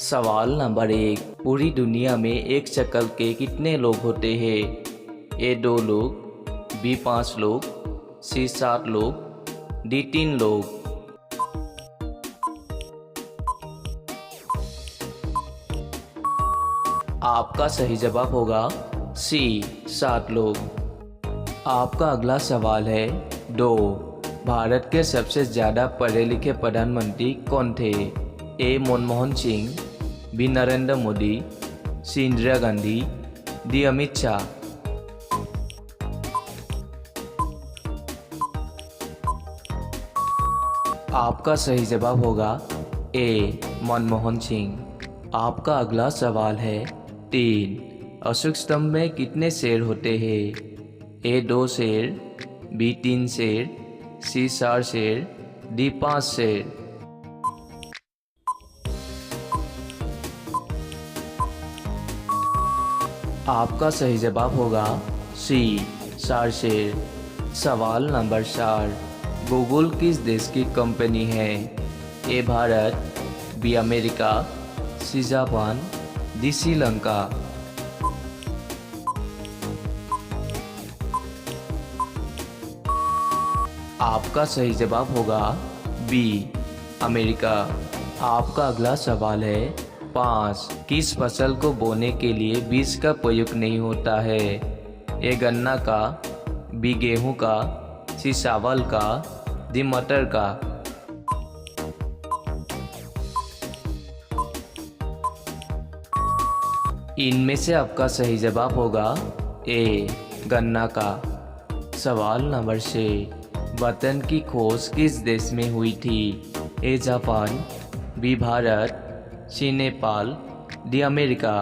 सवाल नंबर 1। पूरी दुनिया में एक शक्ल के कितने लोग होते हैं? ए 2 लोग, बी 5 लोग, सी 7 लोग, डी 3 लोग। आपका सही जवाब होगा सी 7 लोग। आपका अगला सवाल है 2। भारत के सबसे ज़्यादा पढ़े लिखे प्रधानमंत्री कौन थे? ए मनमोहन सिंह, बी नरेंद्र मोदी, सी इंदिरा गांधी, डी अमित शाह। आपका सही जवाब होगा ए मनमोहन सिंह। आपका अगला सवाल है 3। अशोक स्तंभ में कितने शेर होते हैं? ए 2 शेर, बी 3 शेर, सी 4 शेर, डी 5 शेर। आपका सही जवाब होगा सी 4 शेर। सवाल नंबर 4। गूगल किस देश की कंपनी है? A Bharat, B America, C Japan, D Sri Lanka. आपका सही जवाब होगा बी अमेरिका। आपका अगला सवाल है 5। किस फसल को बोने के लिए बीज का प्रयोग नहीं होता है? ए गन्ना का, बी गेहूं का, सी चावल का, डी मटर का। इनमें से आपका सही जवाब होगा ए गन्ना का। सवाल नंबर 6। बटन की खोज किस देश में हुई थी? A Japan, B Bharat, C Nepal, D America.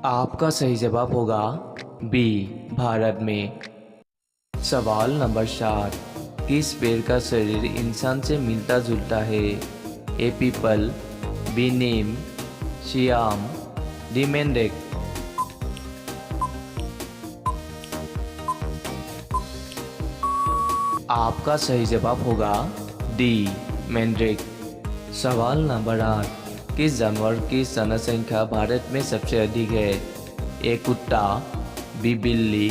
आपका सही जवाब होगा बी भारत में। सवाल नंबर 7। किस पेड़ का शरीर इंसान से मिलता जुलता है? ए पीपल, बी नीम, सी आम, डी मेंढक। आपका सही जवाब होगा डी मेंढक। सवाल नंबर 8। किस जानवर की जनसंख्या भारत में सबसे अधिक है? ए कुत्ता, बी बिल्ली,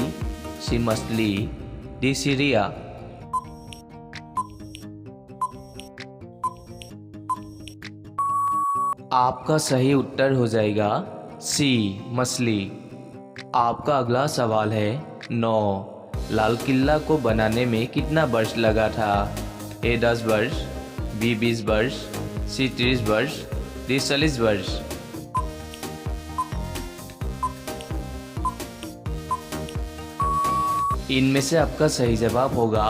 सी मछली, डी चिड़िया। आपका सही उत्तर हो जाएगा सी मछली। आपका अगला सवाल है 9। लाल किला को बनाने में कितना वर्ष लगा था? ए 10 वर्ष, बी 20 वर्ष, सी 30 वर्ष, डी 40 वर्ष। इनमें से आपका सही जवाब होगा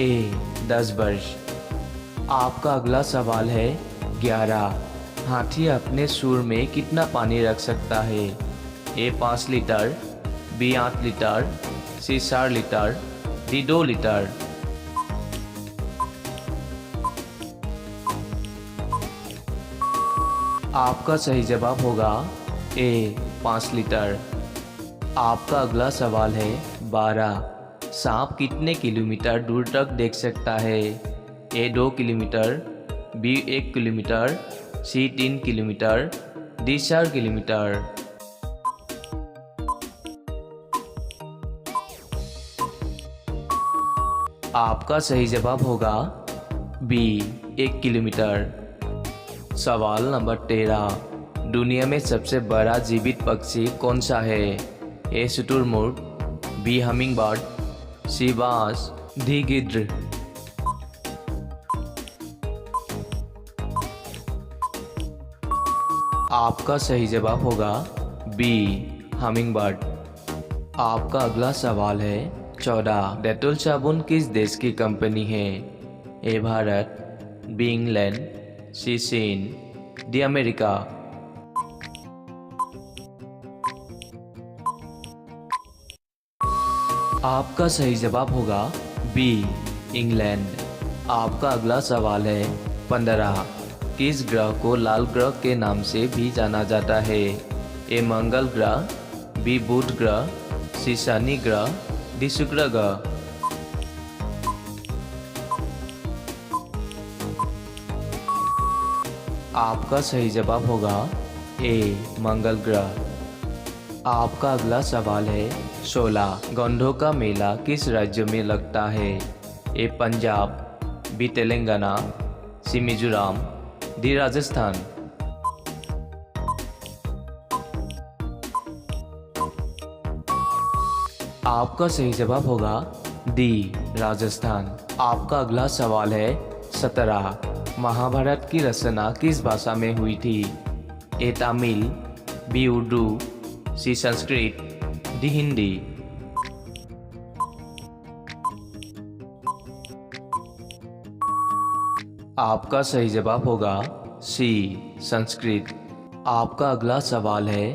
ए 10 वर्ष। आपका अगला सवाल है 11। हाथी अपने सूंड में कितना पानी रख सकता है? ए 5 लीटर, बी 8 लीटर, सी 4 लीटर, डी 2 लीटर। आपका सही जवाब होगा ए 5 लीटर। आपका अगला सवाल है 12। सांप कितने किलोमीटर दूर तक देख सकता है? ए 2 किलोमीटर, बी 1 किलोमीटर, सी 3 किलोमीटर, डी 4 किलोमीटर। आपका सही जवाब होगा बी 1 किलोमीटर। सवाल नंबर 13। दुनिया में सबसे बड़ा जीवित पक्षी कौन सा है? ए शुतुरमुर्ग, बी हमिंगबर्ड, सी बाज, डी गिद्ध। आपका सही जवाब होगा बी हमिंगबर्ड। आपका अगला सवाल है 14। डेटॉल साबुन किस देश की कंपनी है? ए भारत, बी इंग्लैंड, सी चीन, डी अमेरिका। आपका सही जवाब होगा बी इंग्लैंड। आपका अगला सवाल है 15। किस ग्रह को लाल ग्रह के नाम से भी जाना जाता है? ए मंगल ग्रह, बी बुध ग्रह, सी शनि ग्रह, डी शुक्र ग्रह। आपका सही जवाब होगा ए मंगल ग्रह। आपका अगला सवाल है 16 गंधों का मेला किस राज्य में लगता है? ए पंजाब, बी तेलंगाना, सी मिजोरम, डी राजस्थान। आपका सही जवाब होगा डी राजस्थान। आपका अगला सवाल है 17 महाभारत की रचना किस भाषा में हुई थी? ए तमिल, बी उर्दू, सी संस्कृत, डी हिंदी। आपका सही जवाब होगा सी संस्कृत। आपका अगला सवाल है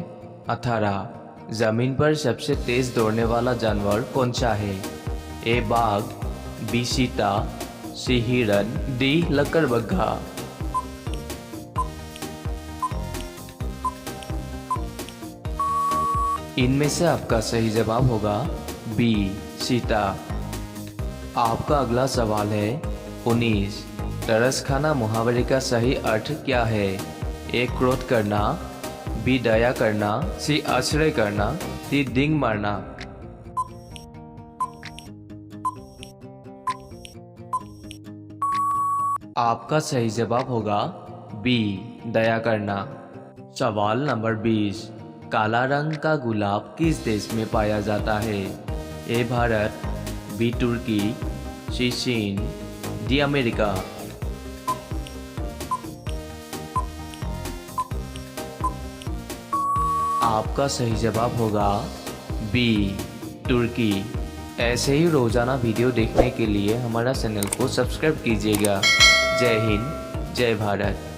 18 जमीन पर सबसे तेज दौड़ने वाला जानवर कौन सा है? ए बाघ, बी चीता, सी हिरन, डी लकड़बग्घा। इनमें से आपका सही जवाब होगा बी चीता। आपका अगला सवाल है 19 तरस खाना मुहावरे का सही अर्थ क्या है? ए क्रोध करना, बी दया करना, सी आश्रय करना, डी डिंग मारना। आपका सही जवाब होगा बी दया करना। सवाल नंबर 20 काला रंग का गुलाब किस देश में पाया जाता है? ए भारत, बी तुर्की, सी चीन, डी अमेरिका। आपका सही जवाब होगा बी तुर्की। ऐसे ही रोजाना वीडियो देखने के लिए हमारा चैनल को सब्सक्राइब कीजिएगा। जय हिंद, जय भारत।